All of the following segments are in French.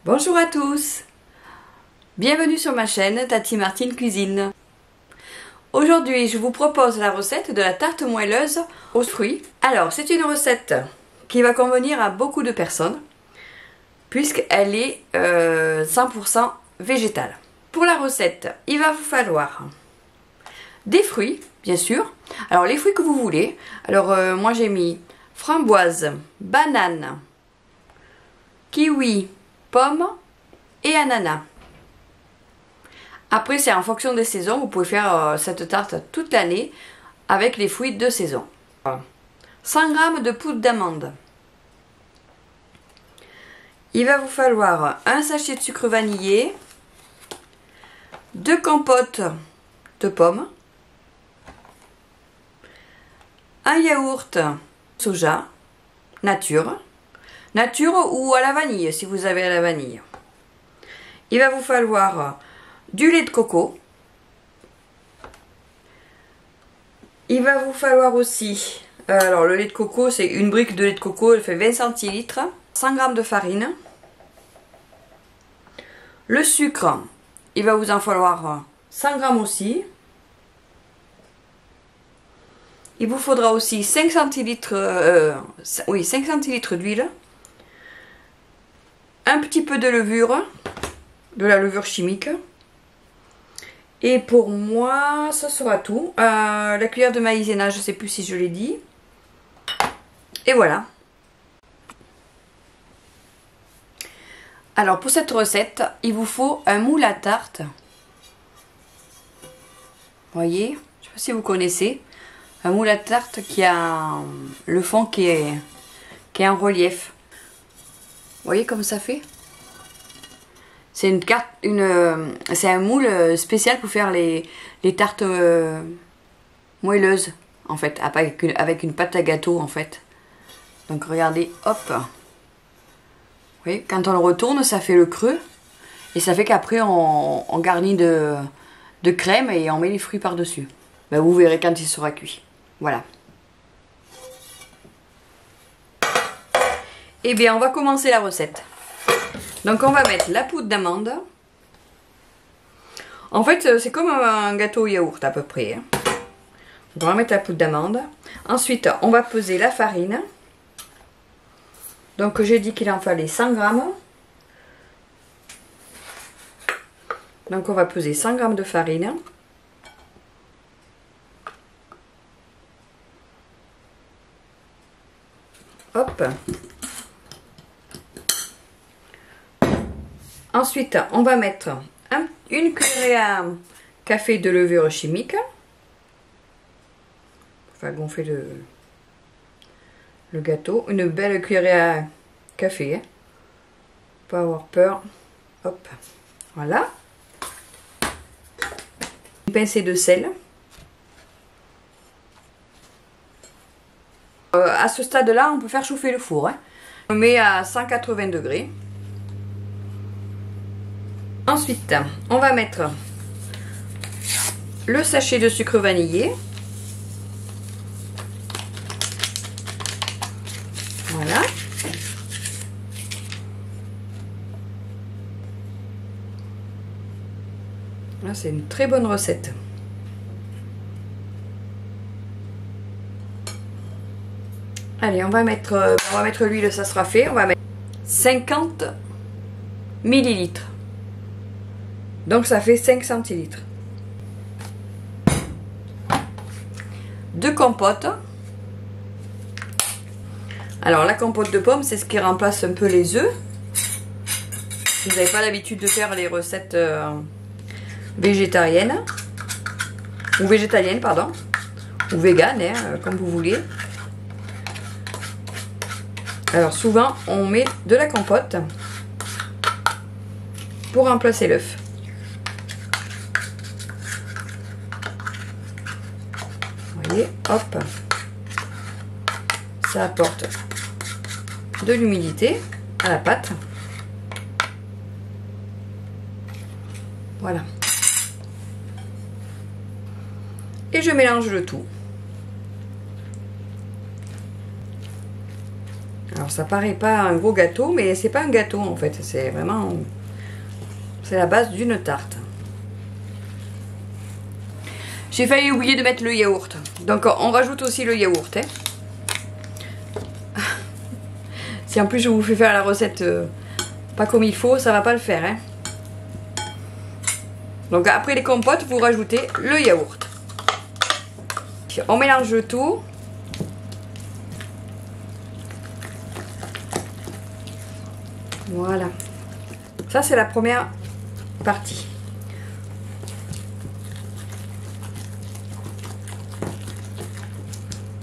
Bonjour à tous, bienvenue sur ma chaîne Tati Martine Cuisine. Aujourd'hui je vous propose la recette de la tarte moelleuse aux fruits. Alors c'est une recette qui va convenir à beaucoup de personnes puisqu'elle est 100% végétale. Pour la recette, il va vous falloir des fruits, bien sûr. Alors les fruits que vous voulez. Alors moi j'ai mis framboise, banane, kiwi, pomme et ananas. Après c'est en fonction des saisons, vous pouvez faire cette tarte toute l'année avec les fruits de saison. 100 g de poudre d'amande. Il va vous falloir un sachet de sucre vanillé, 2 compotes de pommes, un yaourt soja nature ou à la vanille si vous avez à la vanille. Il va vous falloir du lait de coco. Il va vous falloir aussi, alors le lait de coco, c'est une brique de lait de coco, elle fait 20 centilitres, 100 g de farine. Le sucre, il va vous en falloir 100 g aussi. Il vous faudra aussi 5 centilitres, 5 centilitres d'huile. Un petit peu de levure, de la levure chimique. Et pour moi, ça sera tout. La cuillère de maïzena, je ne sais plus si je l'ai dit. Et voilà. Alors pour cette recette, il vous faut un moule à tarte. Vous voyez, je ne sais pas si vous connaissez. Un moule à tarte qui a le fond qui est en relief. Vous voyez comme ça fait? C'est c'est un moule spécial pour faire les tartes moelleuses, en fait, avec une pâte à gâteau, en fait. Donc regardez, hop. Vous voyez, quand on le retourne, ça fait le creux. Et ça fait qu'après, on garnit de crème et on met les fruits par-dessus. Ben, vous verrez quand il sera cuit. Voilà. Et bien, on va commencer la recette. Donc on va mettre la poudre d'amande. En fait c'est comme un gâteau au yaourt à peu près. Donc on va mettre la poudre d'amande. Ensuite on va peser la farine. Donc j'ai dit qu'il en fallait 100 g. Donc on va peser 100 g de farine. Hop. Ensuite, on va mettre une cuillère à café de levure chimique. Enfin, gonfler le gâteau. Une belle cuillère à café. Hein. Pas avoir peur. Hop. Voilà. Une pincée de sel. À ce stade-là, on peut faire chauffer le four. Hein. On met à 180 degrés. Ensuite, on va mettre le sachet de sucre vanillé. Voilà. Là, c'est une très bonne recette. Allez, on va mettre l'huile, ça sera fait. On va mettre 50 millilitres. Donc ça fait 5 centilitres. 2 compotes. Alors la compote de pommes, c'est ce qui remplace un peu les œufs. Si vous n'avez pas l'habitude de faire les recettes végétariennes. Ou végétaliennes, pardon. Ou véganes, hein, comme vous voulez. Alors souvent, on met de la compote pour remplacer l'œuf. Hop, ça apporte de l'humidité à la pâte. Voilà. Et je mélange le tout. Alors ça paraît pas un gros gâteau, mais c'est pas un gâteau en fait, c'est vraiment... C'est la base d'une tarte. J'ai failli oublier de mettre le yaourt. Donc on rajoute aussi le yaourt. Hein. Si en plus je vous fais faire la recette pas comme il faut, ça va pas le faire. Hein. Donc après les compotes, vous rajoutez le yaourt. On mélange tout. Voilà. Ça c'est la première partie.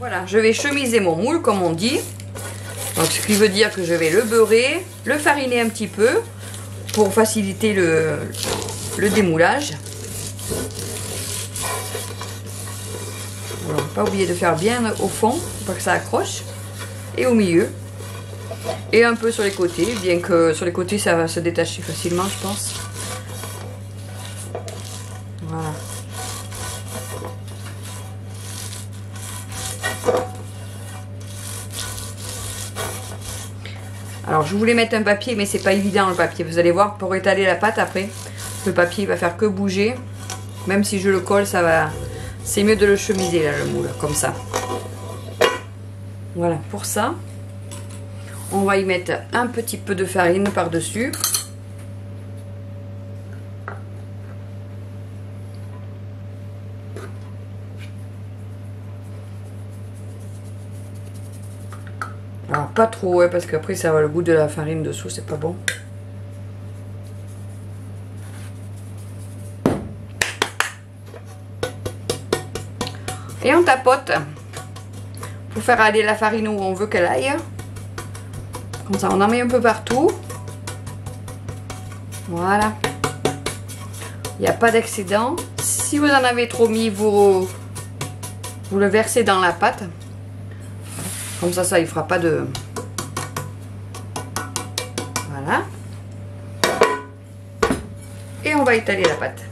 Voilà, je vais chemiser mon moule comme on dit. Donc ce qui veut dire que je vais le beurrer, le fariner un petit peu pour faciliter le démoulage. Alors, pas oublier de faire bien au fond pour pas que ça accroche. Et au milieu. Et un peu sur les côtés, bien que sur les côtés ça va se détacher facilement je pense. Voilà. Alors je voulais mettre un papier mais c'est pas évident le papier. Vous allez voir pour étaler la pâte après. Le papier va faire que bouger. Même si je le colle ça va... C'est mieux de le chemiser là le moule comme ça. Voilà pour ça. On va y mettre un petit peu de farine par dessus. Alors pas trop ouais, parce qu'après ça va le goût de la farine dessous, c'est pas bon. Et on tapote pour faire aller la farine où on veut qu'elle aille. Comme ça on en met un peu partout. Voilà. Il n'y a pas d'excédent. Si vous en avez trop mis, vous le versez dans la pâte. Comme ça, il ne fera pas de... Voilà. Et on va étaler la pâte.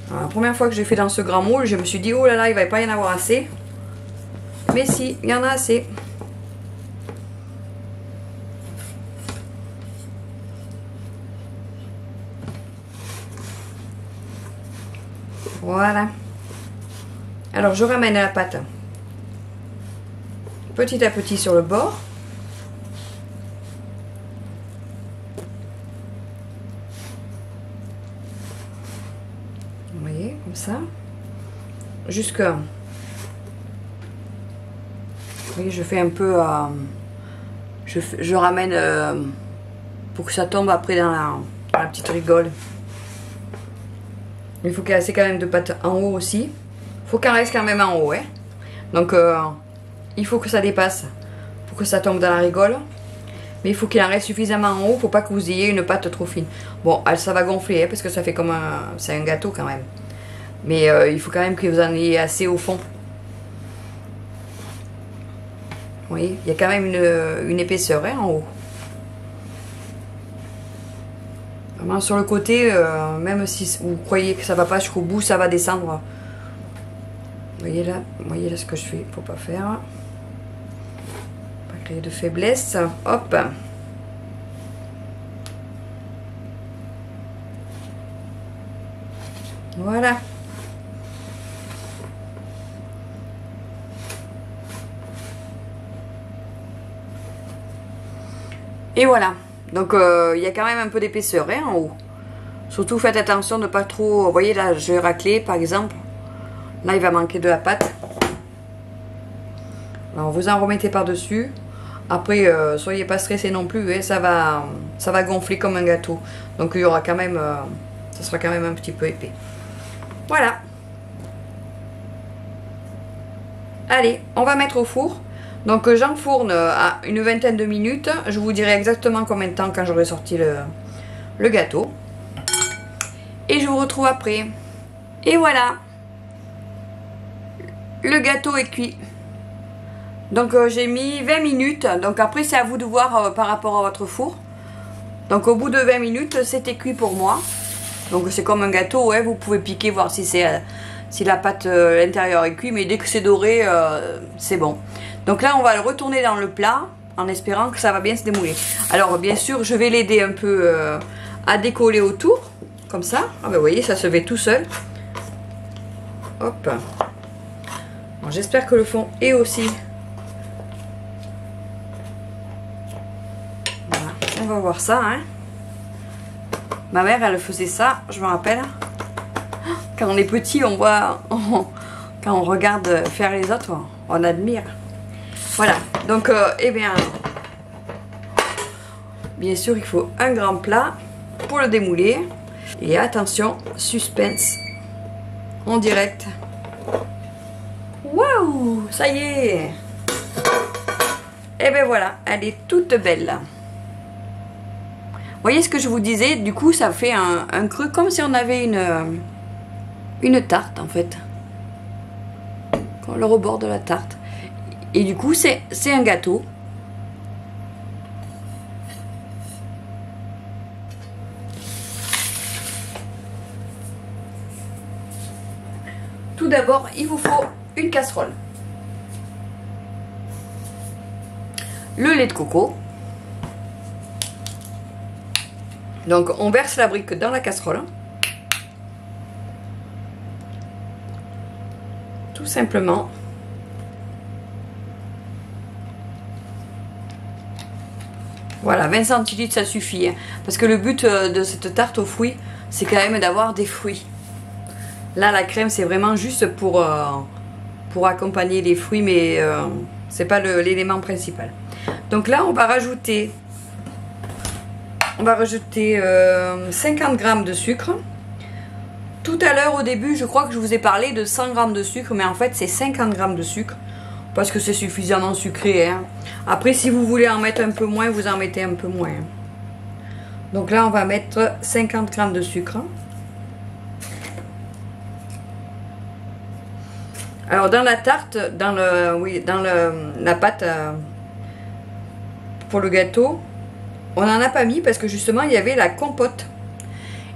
Alors, la première fois que j'ai fait dans ce grand moule, je me suis dit, oh là là, il ne va pas y en avoir assez. Mais si, il y en a assez. Voilà. Alors je ramène la pâte petit à petit sur le bord. Vous voyez, comme ça. Jusque... Vous voyez, je fais un peu... je ramène pour que ça tombe après dans la petite rigole. Il faut qu'il y ait assez quand même de pâte en haut aussi. Il faut qu'elle reste quand même en haut. Hein. Donc il faut que ça dépasse pour que ça tombe dans la rigole. Mais il faut qu'il en reste suffisamment en haut. Il ne faut pas que vous ayez une pâte trop fine. Bon, ça va gonfler hein, parce que ça fait comme un... C'est un gâteau quand même. Mais il faut quand même que vous en ayez assez au fond. Vous voyez, il y a quand même une épaisseur hein, en haut. Vraiment sur le côté, même si vous croyez que ça va pas jusqu'au bout, ça va descendre. Vous voyez là ce que je fais, faut pas faire. Pas créer de faiblesse. Hop. Voilà. Et voilà. Donc il y a quand même un peu d'épaisseur hein, en haut. Surtout faites attention de ne pas trop... Vous voyez là, je vais racler par exemple. Là il va manquer de la pâte. Alors vous en remettez par dessus. Après soyez pas stressés non plus. Hein, ça va gonfler comme un gâteau. Donc il y aura quand même... ça sera quand même un petit peu épais. Voilà. Allez, on va mettre au four. Donc j'enfourne à une vingtaine de minutes. Je vous dirai exactement combien de temps quand j'aurai sorti le gâteau. Et je vous retrouve après. Et voilà. Le gâteau est cuit. Donc j'ai mis 20 minutes. Donc après c'est à vous de voir par rapport à votre four. Donc au bout de 20 minutes c'était cuit pour moi. Donc c'est comme un gâteau. Ouais, vous pouvez piquer voir si si la pâte l'intérieur est cuit, mais dès que c'est doré, c'est bon. Donc là, on va le retourner dans le plat en espérant que ça va bien se démouler. Alors bien sûr, je vais l'aider un peu à décoller autour, comme ça. Ah ben, vous voyez, ça se fait tout seul. Hop. Bon, j'espère que le fond est aussi. Voilà. On va voir ça, hein. Ma mère, elle faisait ça, je me rappelle. Quand on est petit, on voit, quand on regarde faire les autres, on admire. Voilà, donc, eh bien sûr, il faut un grand plat pour le démouler. Et attention, suspense, en direct. Waouh, ça y est. Et bien voilà, elle est toute belle. Vous voyez ce que je vous disais, du coup, ça fait un creux comme si on avait une tarte, en fait. Le rebord de la tarte. Et du coup, c'est un gâteau. Tout d'abord, il vous faut une casserole. Le lait de coco. Donc, on verse la brique dans la casserole. Tout simplement. Voilà, 20 centilitres, ça suffit. Hein, parce que le but de cette tarte aux fruits, c'est quand même d'avoir des fruits. Là, la crème, c'est vraiment juste pour accompagner les fruits, mais c'est pas l'élément principal. Donc là, on va rajouter 50 g de sucre. Tout à l'heure, au début, je crois que je vous ai parlé de 100 g de sucre, mais en fait, c'est 50 g de sucre, parce que c'est suffisamment sucré. Hein. Après, si vous voulez en mettre un peu moins, vous en mettez un peu moins. Donc là, on va mettre 50 g de sucre. Alors, dans la tarte, dans la pâte pour le gâteau, on n'en a pas mis parce que justement, il y avait la compote.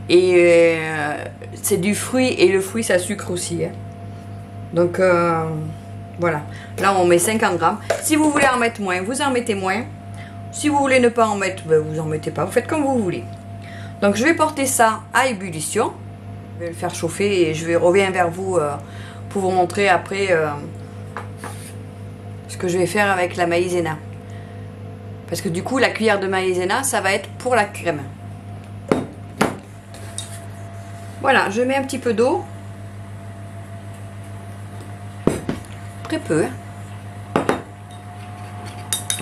Et c'est du fruit, et le fruit, ça sucre aussi. Hein. Donc, voilà. Là, on met 50 g. Si vous voulez en mettre moins, vous en mettez moins. Si vous voulez ne pas en mettre, ben, vous en mettez pas. Vous faites comme vous voulez. Donc, je vais porter ça à ébullition. Je vais le faire chauffer et je reviens vers vous pour vous montrer après ce que je vais faire avec la maïzena. Parce que du coup, la cuillère de maïzena, ça va être pour la crème. Voilà, je mets un petit peu d'eau. Très peu. Hein.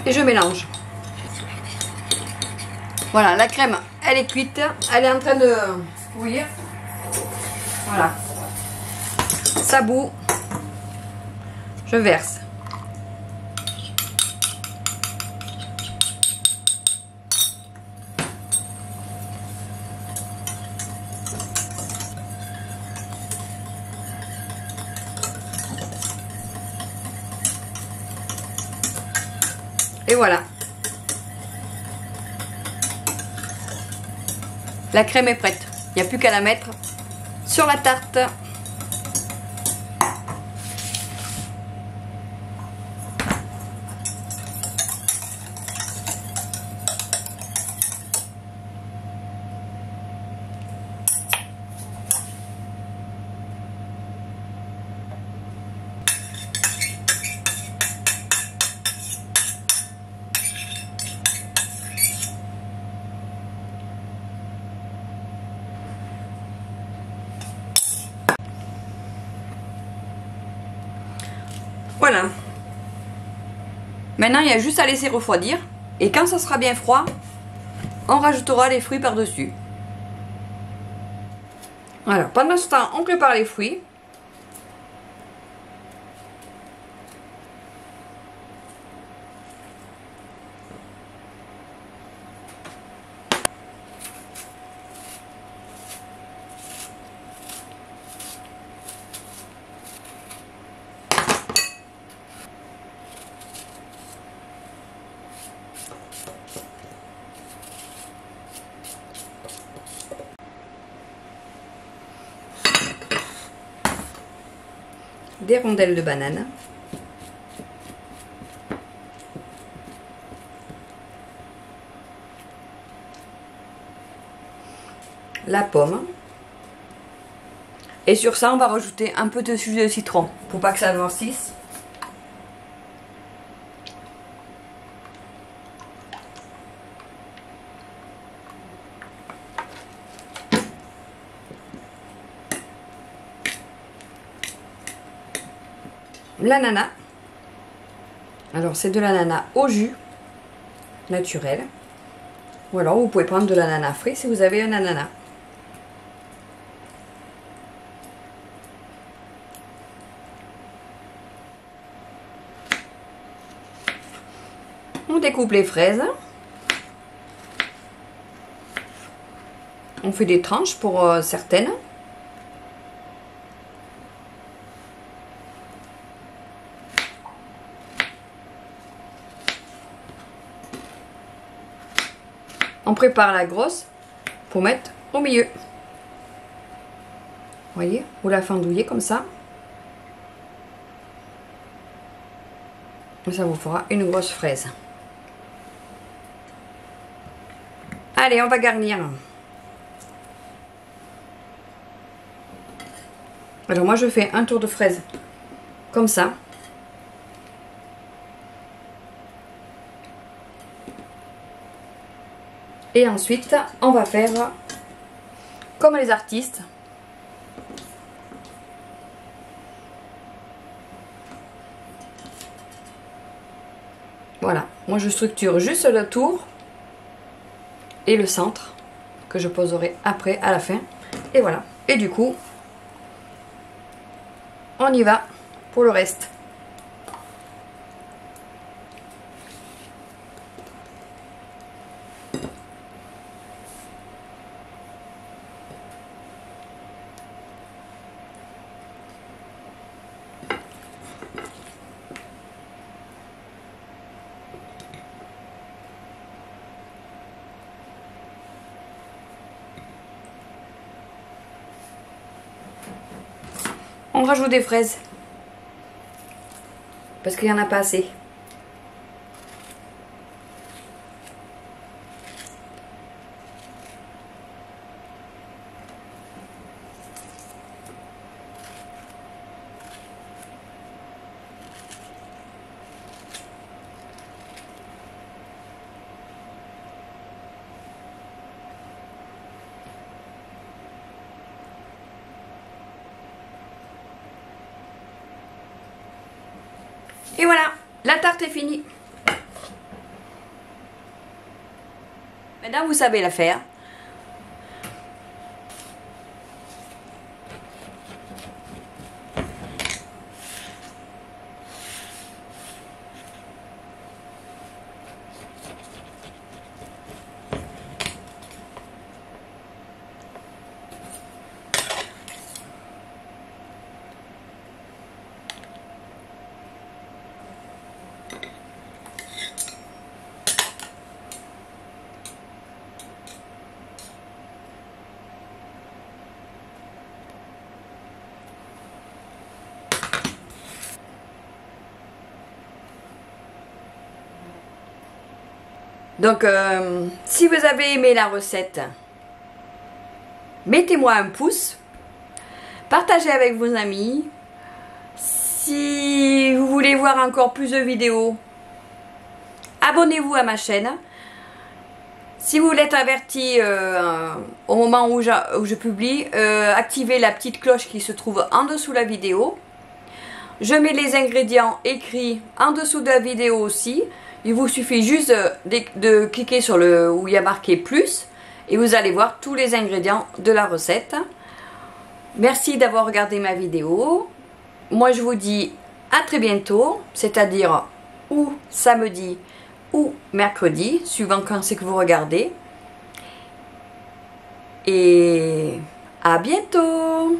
Et je mélange. Voilà, la crème, elle est cuite. Elle est en train de bouillir. Voilà. Ça bout. Je verse. Et voilà. La crème est prête. Il n'y a plus qu'à la mettre sur la tarte. Voilà. Maintenant, il y a juste à laisser refroidir. Et quand ça sera bien froid, on rajoutera les fruits par-dessus. Alors, pendant ce temps, on prépare les fruits. des rondelles de banane, la pomme, et sur ça on va rajouter un peu de jus de citron pour pas que ça noircisse. L'ananas, alors c'est de l'ananas au jus naturel, ou alors vous pouvez prendre de l'ananas frais si vous avez un ananas. On découpe les fraises, on fait des tranches pour certaines. On prépare la grosse pour mettre au milieu. Vous voyez, vous la fendouillez comme ça. Et ça vous fera une grosse fraise. Allez, on va garnir. Alors moi je fais un tour de fraise comme ça. Et ensuite, on va faire comme les artistes. Voilà, moi je structure juste le tour et le centre que je poserai après à la fin. Et voilà. Et du coup, on y va pour le reste. On rajoute des fraises parce qu'il n'y en a pas assez. Et voilà, la tarte est finie. Maintenant, vous savez la faire. Donc, si vous avez aimé la recette, mettez-moi un pouce, partagez avec vos amis. Si vous voulez voir encore plus de vidéos, abonnez-vous à ma chaîne. Si vous voulez être averti au moment où je publie, activez la petite cloche qui se trouve en dessous de la vidéo. Je mets les ingrédients écrits en dessous de la vidéo aussi. Il vous suffit juste de cliquer sur le où il y a marqué plus et vous allez voir tous les ingrédients de la recette. Merci d'avoir regardé ma vidéo. Moi je vous dis à très bientôt, c'est-à-dire ou samedi ou mercredi, suivant quand c'est que vous regardez. Et à bientôt!